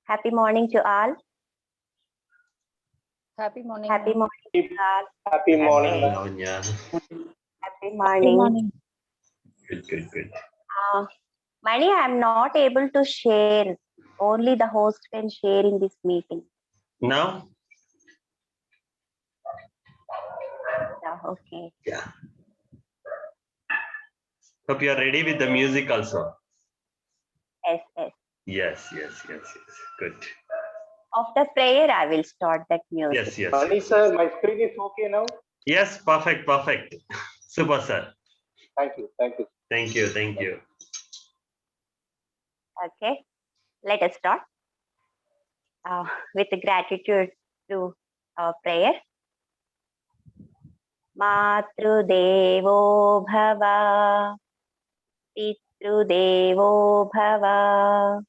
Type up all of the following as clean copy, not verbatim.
Happy morning to all. Happy morning. Happy ma'am. morning to all. Happy morning, Okay. ma'am. Lavanya. Happy Happy morning. morning. Good. Mani, I'm not able to share. Only the host can share in this meeting. Now, Okay. yeah. Hope you are ready with the music also. Yes. Yes. Good. After prayer, I will start that music. Yes. Mani sir, my screen is okay now. Yes, perfect. Super, sir. Thank you. Thank you. Okay. Let us start with gratitude to our prayer. Matrudevo bhava, Pitrudevo bhava,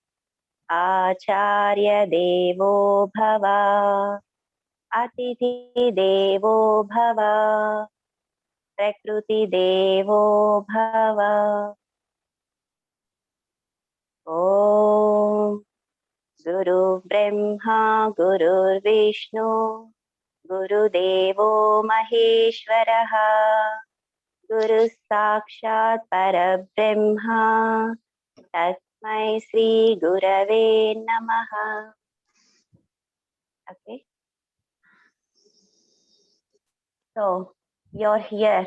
Acharya Devo bhava, Atithi Devo bhava, Prakruti Devo bhava. Om Guru Brahma Guru Vishnu Guru Devo Maheshwaraha Guru Sakshat Parabrahma Tasmai Sri Gurave Namaha. Okay. So you're here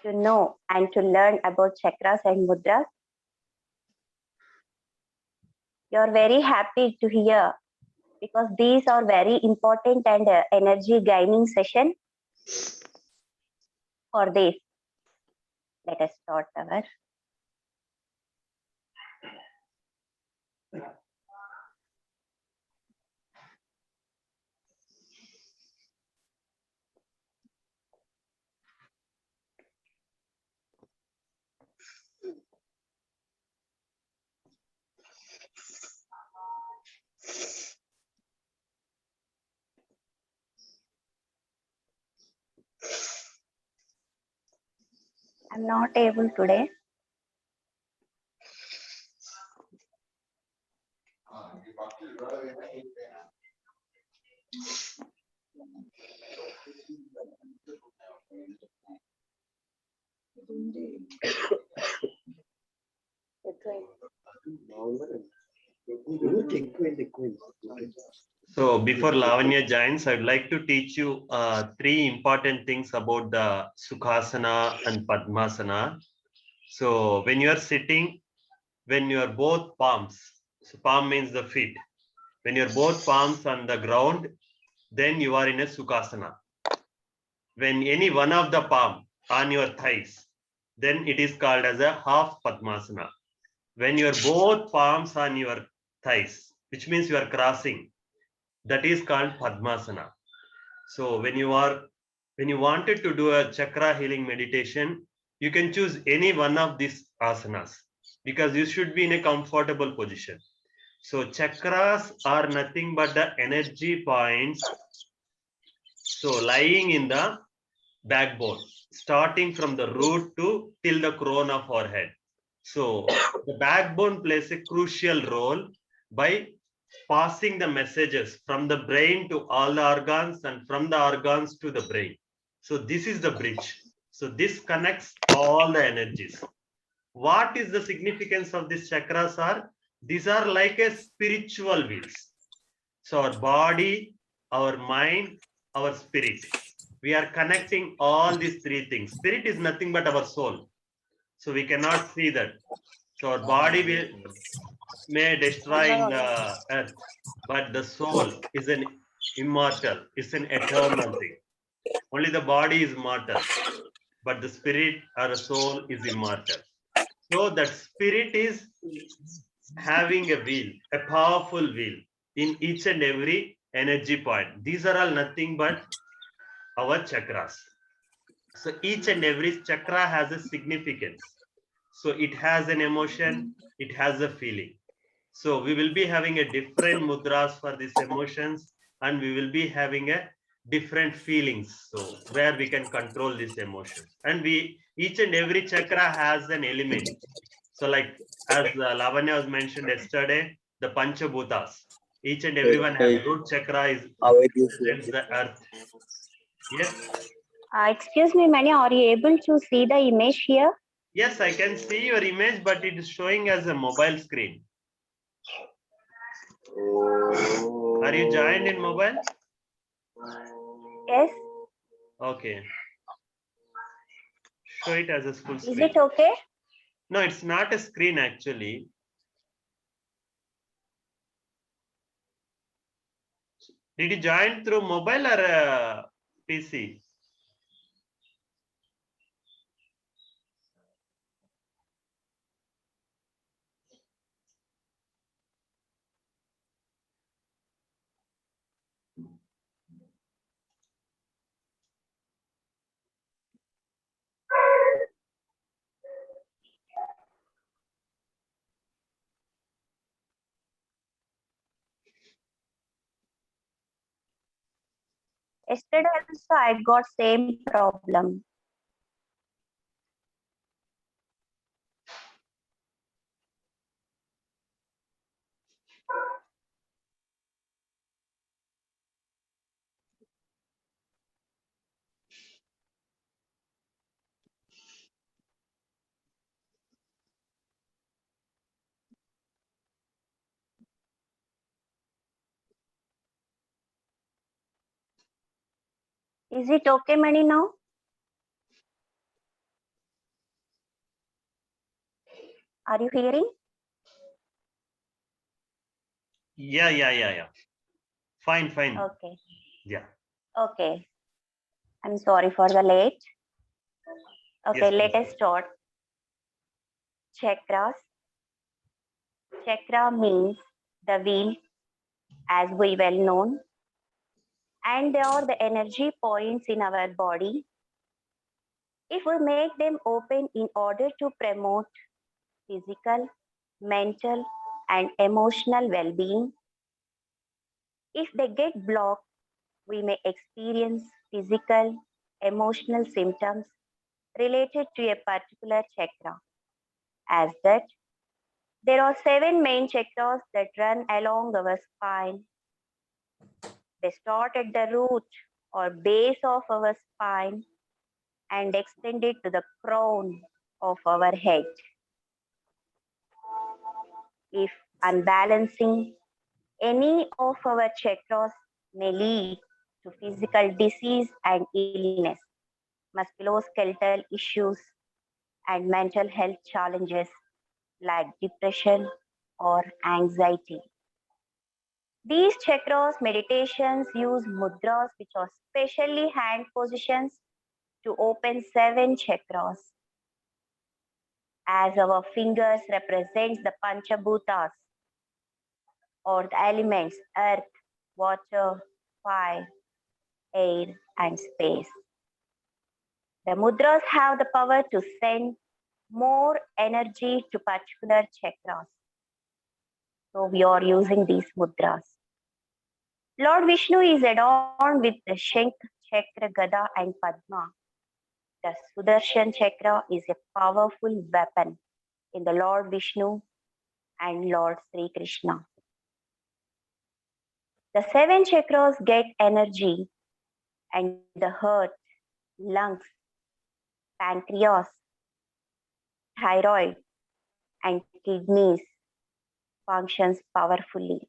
to know and to learn about chakras and mudras. You're very happy to hear because these are very important and energy gaining session for this. Let us start our. I'm not able today. So before Lavanya joins, I'd like to teach you three important things about the Sukhasana and Padmasana. So when you are sitting, when your both palms, so palm means the feet, when your both palms on the ground, then you are in a Sukhasana. When any one of the palm on your thighs, then it is called as a half Padmasana. When your both palms on your thighs, which means you are crossing, that is called Padmasana. So when you wanted to do a chakra healing meditation, you can choose any one of these asanas because you should be in a comfortable position. So chakras are nothing but the energy points. So lying in the backbone, starting from the root to till the crown of our head. So the backbone plays a crucial role by passing the messages from the brain to all the organs and from the organs to the brain. So this is the bridge. So this connects all the energies. What is the significance of these chakras are? These are like a spiritual wheels. So our body, our mind, our spirit. We are connecting all these three things. Spirit is nothing but our soul. So we cannot see that. So our body may destroy in the earth, but the soul is an immortal, it's an eternal thing. Only the body is mortal, but the spirit or the soul is immortal. So that spirit is having a wheel, a powerful wheel in each and every energy point. These are all nothing but our chakras. So each and every chakra has a significance. So it has an emotion, it has a feeling. So we will be having a different mudras for these emotions, and we will be having a different feelings. So where we can control these emotions, and we each and every chakra has an element. So like as Lavanya was mentioned yesterday, the Panchabhutas. Each and everyone has root chakra is represents the earth. Yes. Excuse me, Mani, are you able to see the image here? Yes, I can see your image, but it is showing as a mobile screen. Are you joined in mobile? Yes. Okay. Show it as a full screen. Is it okay? No, it's not a screen actually. Did you join through mobile or PC? Yesterday also I got same problem. Is it okay, Mani, now? Are you hearing? Yeah. Fine. Okay. Yeah. Okay. I'm sorry for the late. Okay, Yes, let please. us start. Chakras. Chakra means the wheel, as we well known, and they are the energy points in our body. If we make them open in order to promote physical, mental, and emotional well-being, if they get blocked, we may experience physical, emotional symptoms related to a particular chakra. As that, there are 7 main chakras that run along our spine. They start at the root or base of our spine and extend it to the crown of our head. If unbalancing, any of our chakras may lead to physical disease and illness, musculoskeletal issues, and mental health challenges like depression or anxiety. These chakras meditations use mudras, which are specially hand positions to open 7 chakras. As our fingers represents the Panchabhutas or the elements earth, water, fire, air, and space. The mudras have the power to send more energy to particular chakras. So we are using these mudras. Lord Vishnu is adorned with the Shankh, Chakra, Gada, and Padma. The Sudarshan Chakra is a powerful weapon in the Lord Vishnu and Lord Sri Krishna. The 7 chakras get energy and the heart, lungs, pancreas, thyroid, and kidneys functions powerfully.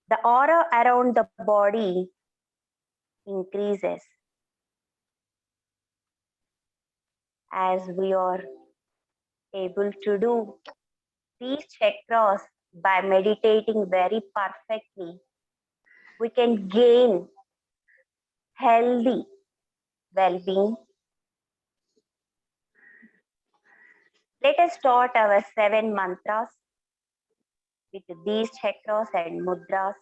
The aura around the body increases as we are able to do these chakras by meditating very perfectly. We can gain healthy well-being. Let us start our 7 mantras with these chakras and mudras.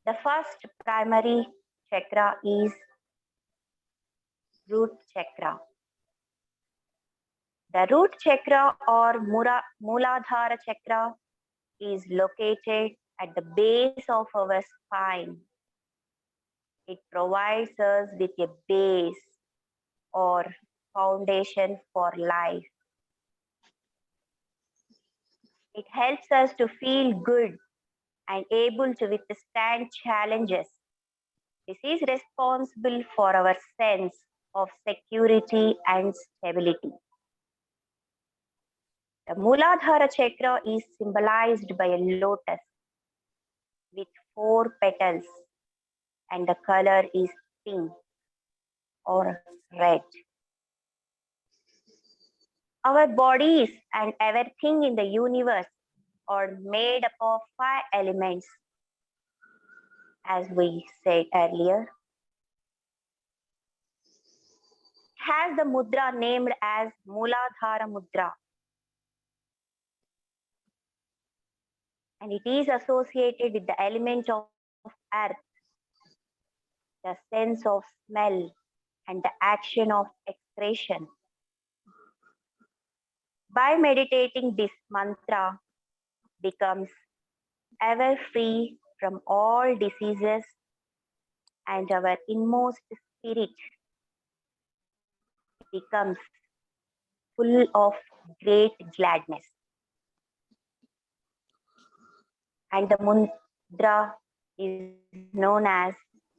The first primary chakra is root chakra. The root chakra or Muladhara chakra is located at the base of our spine. It provides us with a base or foundation for life. It helps us to feel good and able to withstand challenges. This is responsible for our sense of security and stability. The Muladhara chakra is symbolized by a lotus with 4 petals, and the color is pink or red. Our bodies and everything in the universe are made up of 5 elements, as we said earlier. Has the mudra named as Muladhara Mudra, and it is associated with the element of earth, the sense of smell, and the action of expression. By meditating, this mantra becomes ever free from all diseases, and our inmost spirit becomes full of great gladness. And the mudra is known as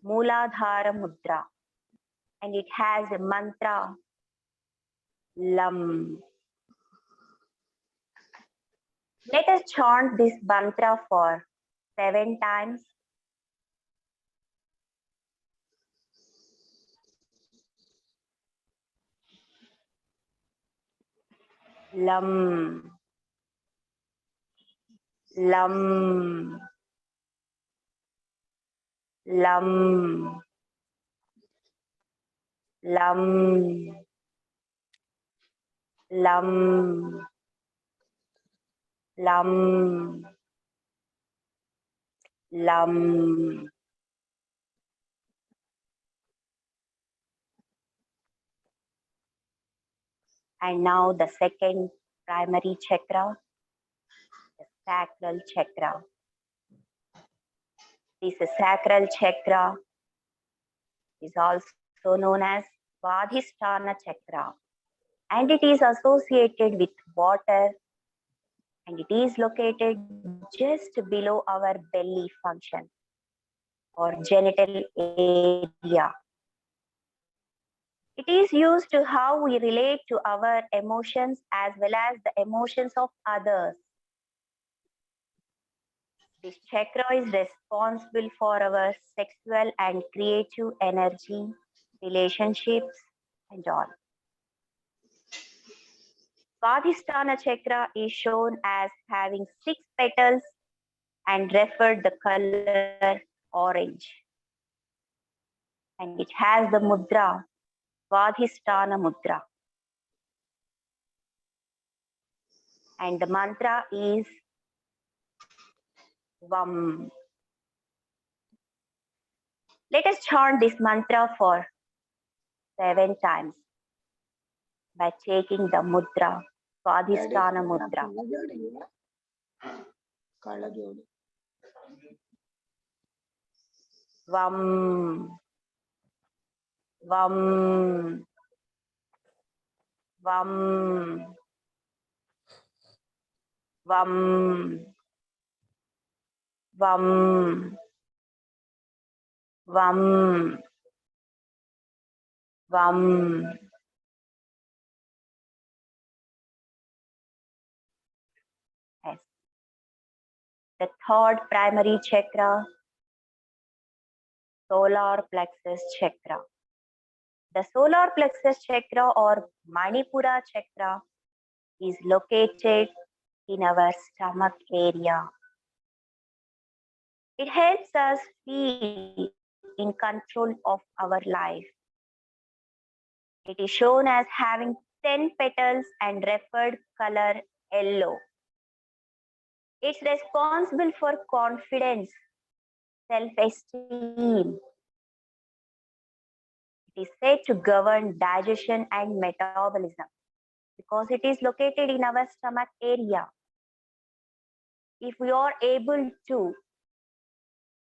Muladhara Mudra, and it has a mantra Lam. Let us chant this mantra for 7 times. Lam. Lam. Lam. Lam. Lam. Lam. Lam. And now the second primary chakra, the sacral chakra. This sacral chakra is also known as Svadhisthana chakra, and it is associated with water, and it is located just below our belly function or genital area. It is used to how we relate to our emotions as well as the emotions of others. This chakra is responsible for our sexual and creative energy, relationships, and all. Svadhisthana chakra is shown as having 6 petals and referred the color orange. And it has the mudra, Svadhisthana mudra. And the mantra is Vam. Let us chant this mantra for 7 times by taking the mudra, Svadhisthana mudra. Vam. Vam. Vam. Vam. Vam. Vam. Vam. Yes. The third primary chakra, solar plexus chakra. The solar plexus chakra or Manipura chakra is located in our stomach area. It helps us feel in control of our life. It is shown as having 10 petals and referred color yellow. It's responsible for confidence, self-esteem. It is said to govern digestion and metabolism because it is located in our stomach area. If we are able to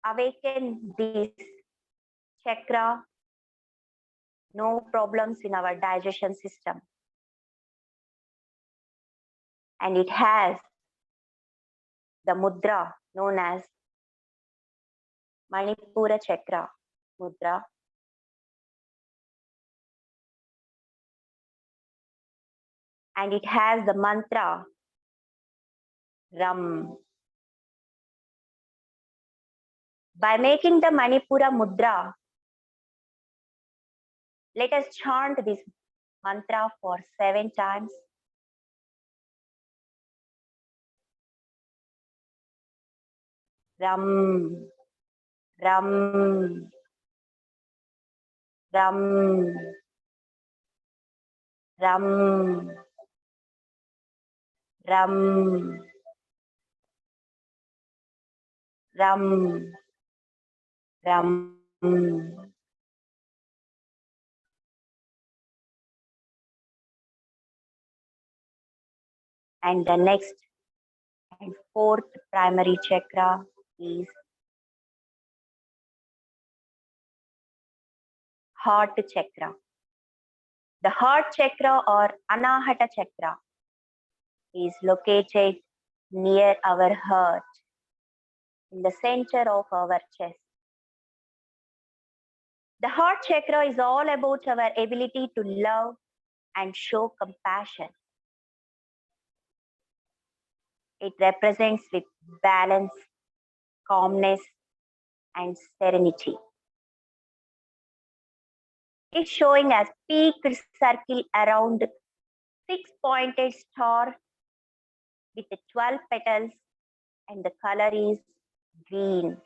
awaken this chakra, no problems in our digestion system. And it has the mudra known as Manipura Chakra mudra. And it has the mantra Ram. By making the Manipura mudra, let us chant this mantra for 7 times. Ram, Ram, Ram, Ram, Ram, Ram, Ram. And the next and fourth primary chakra is heart chakra. The heart chakra or Anahata chakra is located near our heart, in the center of our chest. The heart chakra is all about our ability to love and show compassion. It represents with balance, calmness, and serenity. It's showing as peaked circle around 6-pointed star with 12 petals, and the color is green.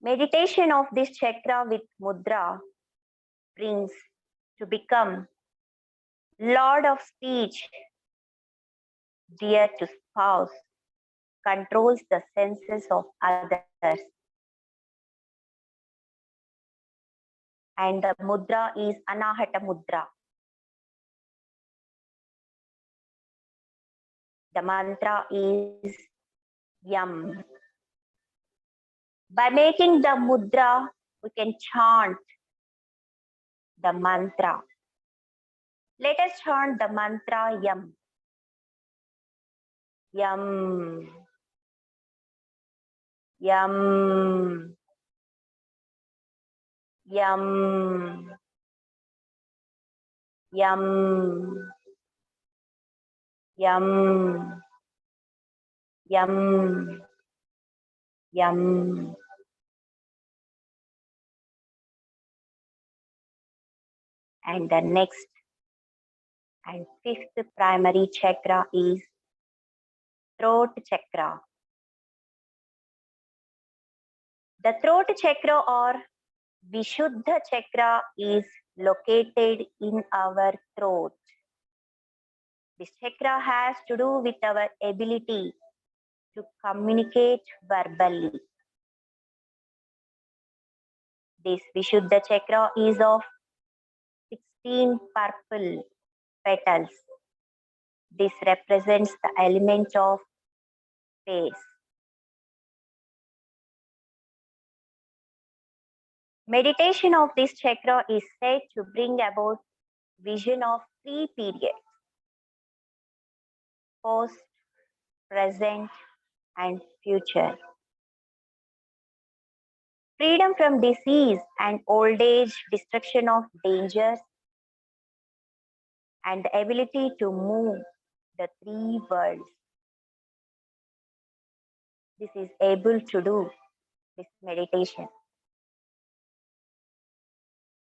Meditation of this chakra with mudra brings to become Lord of speech, dear to spouse, controls the senses of others. And the mudra is Anahata mudra. The mantra is Yam. By making the mudra, we can chant the mantra. Let us chant the mantra Yam. Yam. Yam. Yam. Yum, yum, yum, yum. And the next and fifth primary chakra is throat chakra. The throat chakra or Vishuddha chakra is located in our throat. This chakra has to do with our ability to communicate verbally. This Vishuddha chakra is of 16 purple petals. This represents the element of space. Meditation of this chakra is said to bring about vision of 3 periods: past, present, and future. Freedom from disease and old age, destruction of dangers, and the ability to move the 3 worlds. This is able to do this meditation.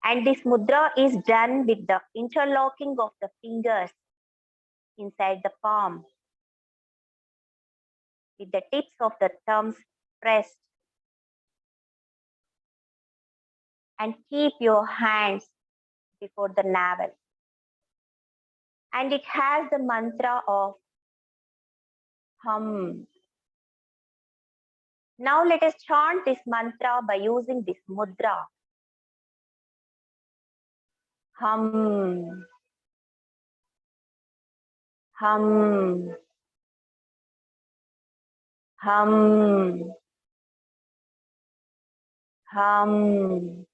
And this mudra is done with the interlocking of the fingers inside the palm, with the tips of the thumbs pressed, and keep your hands before the navel. And it has the mantra of Hum. Now let us chant this mantra by using this mudra. Hum. Hum. Hum. hum,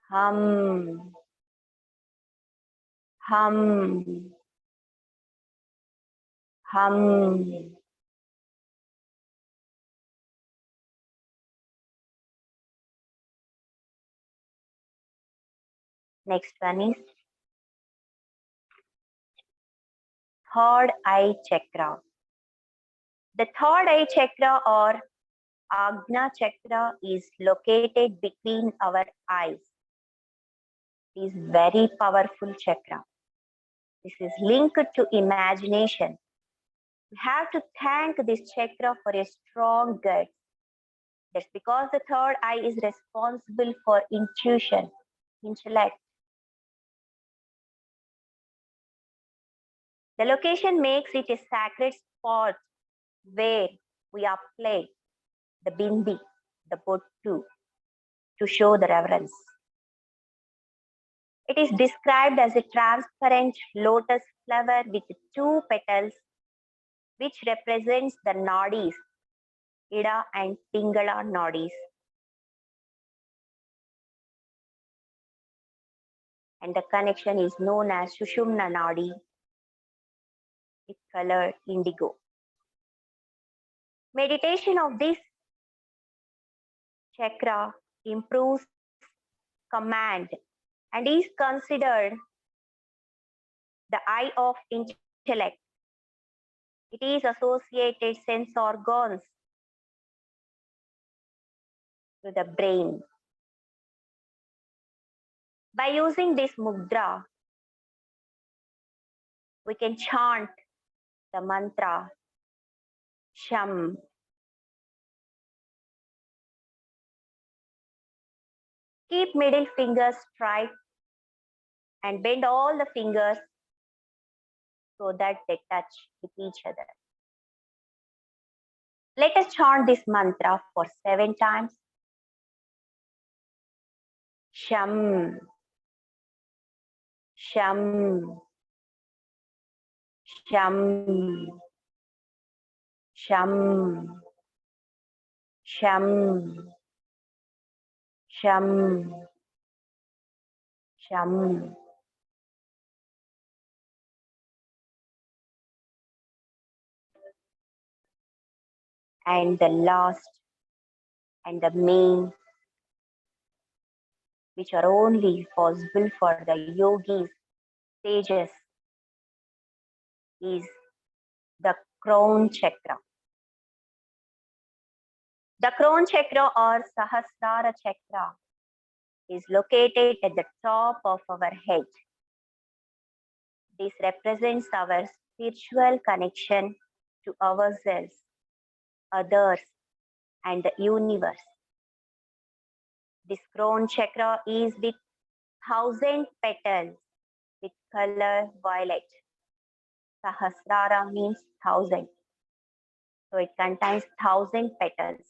hum, hum, hum. Next one is third eye chakra. The third eye chakra or Agna chakra is located between our eyes. It is very powerful chakra. This is linked to imagination. We have to thank this chakra for a strong gut. That's because the third eye is responsible for intuition, intellect. The location makes it a sacred spot where we apply the bindi, the bottu, to show the reverence. It is described as a transparent lotus flower with two petals, which represents the nadis, Ida and Pingala nadis. And the connection is known as Sushumna Nadi with color indigo. Meditation of this chakra improves command and is considered the eye of intellect. It is associated sense organs to the brain. By using this mudra, we can chant the mantra Sham. Keep middle fingers straight and bend all the fingers so that they touch with each other. Let us chant this mantra for 7 times. Sham, Sham, Sham, Sham, Sham, Sham, Sham. And the last and the main, which are only possible for the yogis, sages, is the crown chakra. The crown chakra or Sahasrara chakra is located at the top of our head. This represents our spiritual connection to ourselves, others, and the universe. This crown chakra is with 1,000 petals with color violet. Sahasrara means 1,000. So it contains 1,000 petals.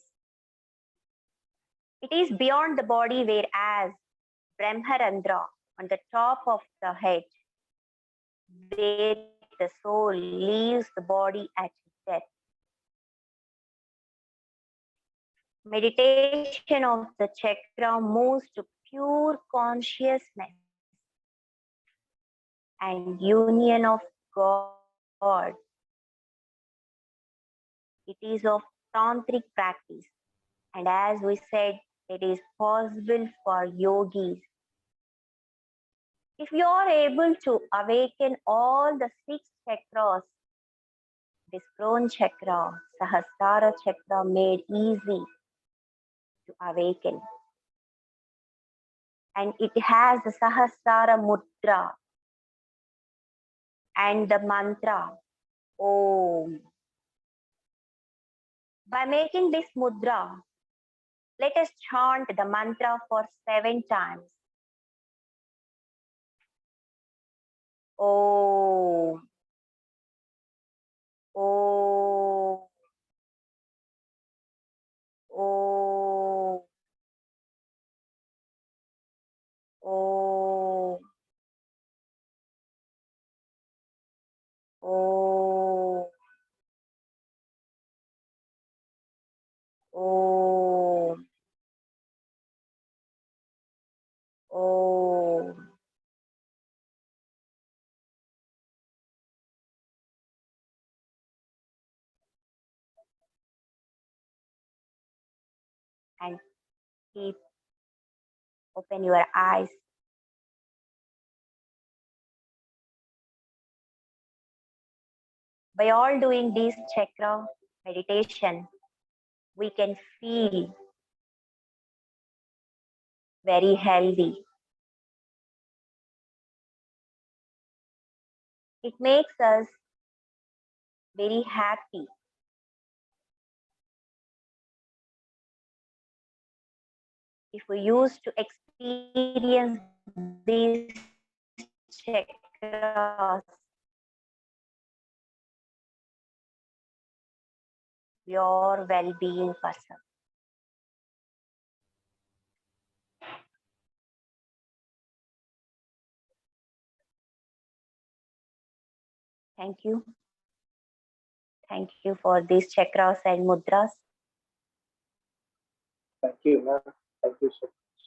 It is beyond the body, whereas Brahmarandra on the top of the head, where the soul leaves the body at death. Meditation of the chakra moves to pure consciousness and union of God. It is of tantric practice, and as we said, it is possible for yogis. If you are able to awaken all the 6 chakras, this crown chakra, Sahasrara chakra, made easy to awaken. And it has the Sahasrara mudra and the mantra Om. By making this mudra, let us chant the mantra for 7 times. Om. Om. Om. Om. Om. Om. and keep open your eyes. By all doing this chakra meditation, we can feel very healthy. It makes us very happy. If we used to experience these chakras, your well-being person. Thank you. Thank you for these chakras and mudras. Thank you, ma'am. Thank you so much.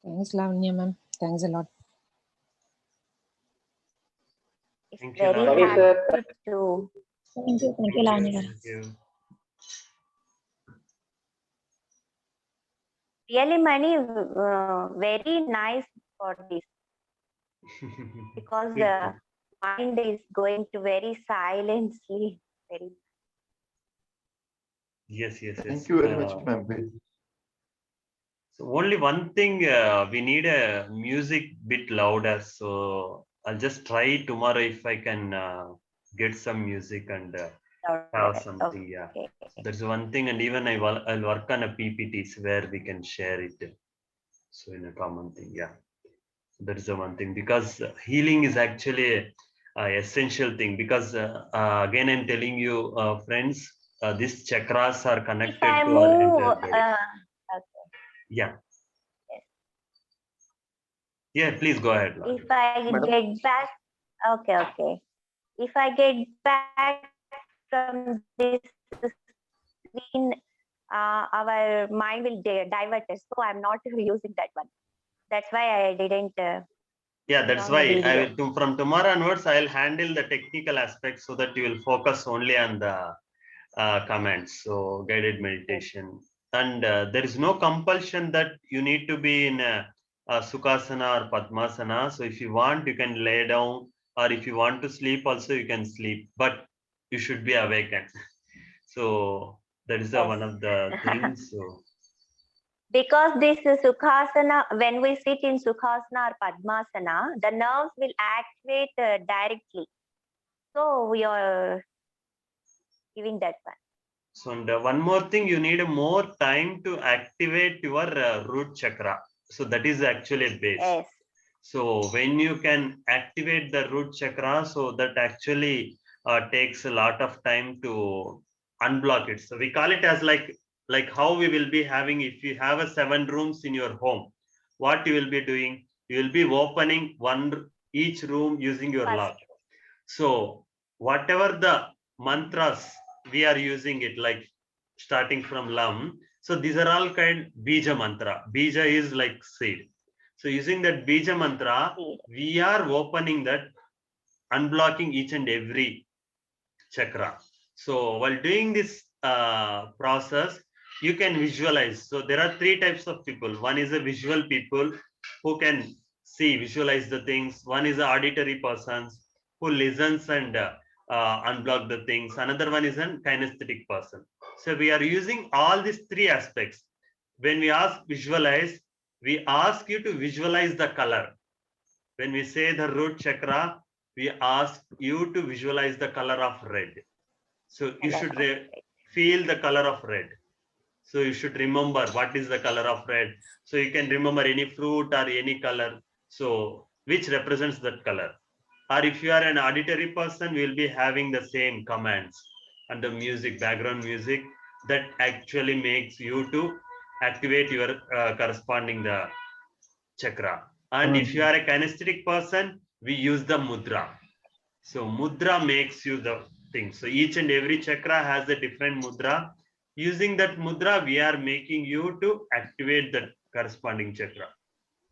Thanks, Lavanya ma'am. Thanks a lot. It's Thank you, very Lavanya. Mani sir, happy to. Thank you, Lavanya. Thank you. Really, Mani, very nice for this because Good, the mind is going to very silently. Very. Yes, yes, yes. Thank you very much, ma'am. So only one thing, we need a music bit louder. So I'll just try tomorrow if I can get some music and have something. Yeah, Okay. that's one thing. And even I'll work on a PPTs where we can share it. So in a common thing, yeah. That is the one thing, because healing is actually a essential thing, because again I'm telling you, friends, these chakras are If connected I to our move, entire body. okay. Yeah. Yes. Yeah, please go ahead, Lord. If I Madam. get back, okay. If I get back from this screen, our mind will divert us. So I'm not using that one. That's why I didn't. Yeah, that's on the why I video. will from tomorrow onwards I'll handle the technical aspects so that you will focus only on the commands, so guided meditation. And there is no compulsion that you need to be in a Sukhasana or Padmasana. So if you want, you can lay down, or if you want to sleep also, you can sleep, but you should be awakened. So that is Yes. one of the things. So Because this is Sukhasana, when we sit in Sukhasana or Padmasana, the nerves will activate directly. So we are giving that one. So, and one more thing, you need more time to activate your root chakra. So that is actually a base. Yes. So when you can activate the root chakra, so that actually takes a lot of time to unblock it. So we call it as like how we will be having, if you have a 7 rooms in your home, what you will be doing? You will be opening each room using your First. lock. So whatever the mantras we are using it, like starting from Lam. So these are all kind Bija mantra. Bija is like seed. So using that Bija mantra, we are opening that, unblocking each and every chakra. So while doing this process, you can visualize. So there are 3 types of people. One is a visual people who can see, visualize the things. One is an auditory persons who listens and unblock the things. Another one is a kinesthetic person. So we are using all these 3 aspects. When we ask visualize, we ask you to visualize the color. When we say the root chakra, we ask you to visualize the color of red. So you should feel the color of red. So you should remember what is the color of red. So you can remember any fruit or any color, so which represents that color. Or if you are an auditory person, we will be having the same commands and the music, background music, that actually makes you to activate your corresponding the chakra. And if you are a kinesthetic person, we use the mudra. So mudra makes you the thing. So each and every chakra has a different mudra. Using that mudra, we are making you to activate that corresponding chakra.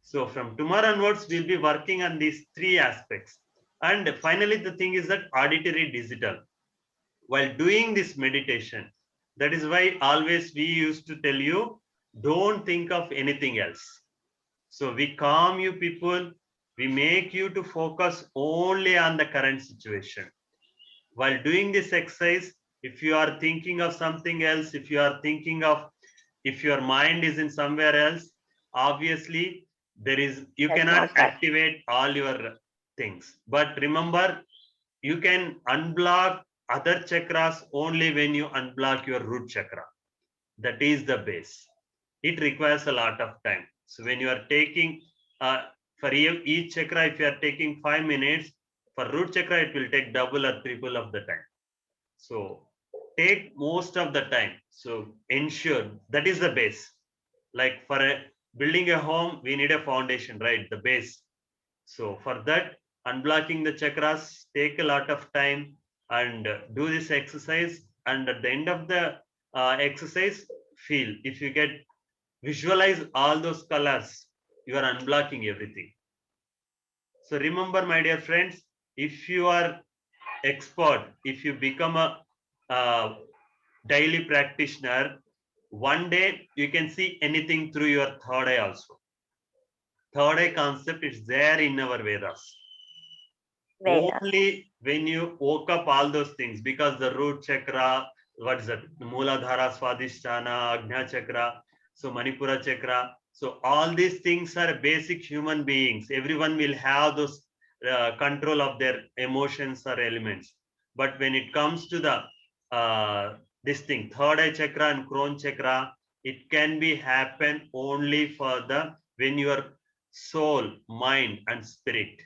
So from tomorrow onwards, we'll be working on these 3 aspects. And finally, the thing is that auditory digital. While doing this meditation, That is why always we used to tell you, don't think of anything else. So we calm you people, we make you to focus only on the current situation. While doing this exercise, if you are thinking of something else, if your mind is in somewhere else, obviously you That's cannot not right. activate all your things. But remember, you can unblock other chakras only when you unblock your root chakra. That is the base. It requires a lot of time. So when you are taking for each chakra, if you are taking 5 minutes, for root chakra it will take double or triple of the time. So take most of the time. So ensure that is the base. Like for building a home, we need a foundation, right? The base. So for that, unblocking the chakras take a lot of time, and do this exercise. And at the end of the exercise, feel if you get visualize all those colors, you are unblocking everything. So remember, my dear friends, if you are expert, if you become a daily practitioner, one day you can see anything through your third eye also. Third eye concept is there in our Vedas. Vedas. Only when you woke up all those things, because the root chakra, what is that? Mooladhara, Swadhisthana, Agnya chakra, so Manipura chakra. So all these things are basic human beings. Everyone will have those control of their emotions or elements. But when it comes to the this thing, third eye chakra and crown chakra, it can be happen only for the when your soul, mind, and spirit,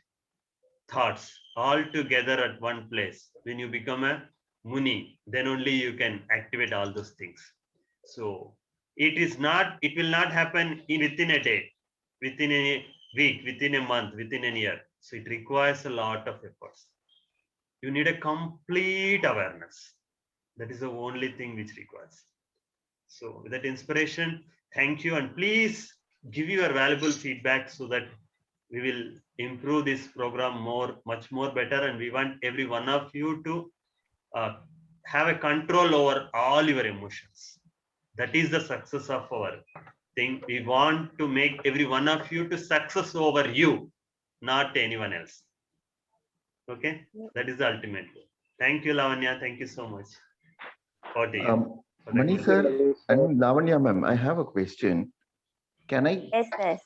thoughts all together at one place. When you become a Muni, then only you can activate all those things. So it will not happen within a day, within a week, within a month, within a year. So it requires a lot of efforts. You need a complete awareness. That is the only thing which requires. So with that inspiration, thank you, and please give your valuable feedback so that we will improve this program much more better, and we want every one of you to have a control over all your emotions. That is the success of our thing. We want to make every one of you to success over you, not anyone else. Okay, that is the ultimate goal. Thank you, Lavanya. Thank you so much. Over to you. Mani sir and Lavanya ma'am, I have a question. Can I? Yes, sir.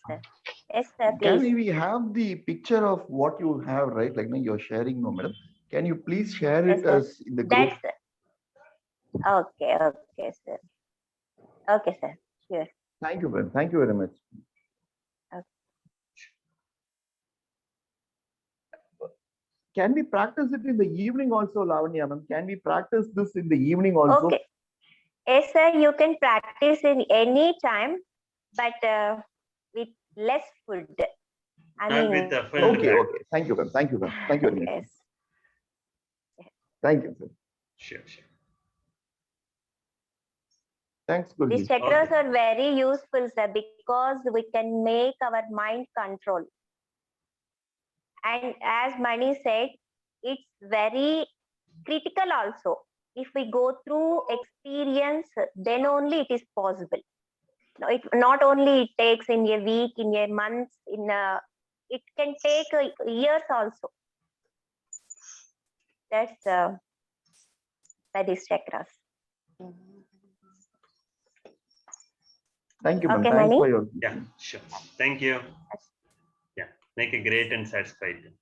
Yes, sir, Can please. we have the picture of what you have, right? Like, no, you're sharing, no, madam. Can you please share Yes, it sir. as in the group? That's okay, sir. Okay, sir. Sure. Thank you, ma'am. Thank you very much. Okay. Can we practice it in the evening also, Lavanya ma'am? Can we practice this in the evening also? Okay. Yes, sir. You can practice in any time, but with less food. Not with the full Okay, bag. okay. Thank you, ma'am. Thank you, ma'am. Thank you very much. Yes. Thank you, sir. Sure. Thanks, These Guruji. chakras Okay. are very useful, sir, because we can make our mind control. And as Mani said, it's very critical also. If we go through experience, then only it is possible. No, it not only it takes in a week, in a month, it can take years also. That's that is chakras. Thank you, ma'am. Okay, Thanks Mani. for your. Yeah, sure. Thank you. Yeah, make a great and satisfied.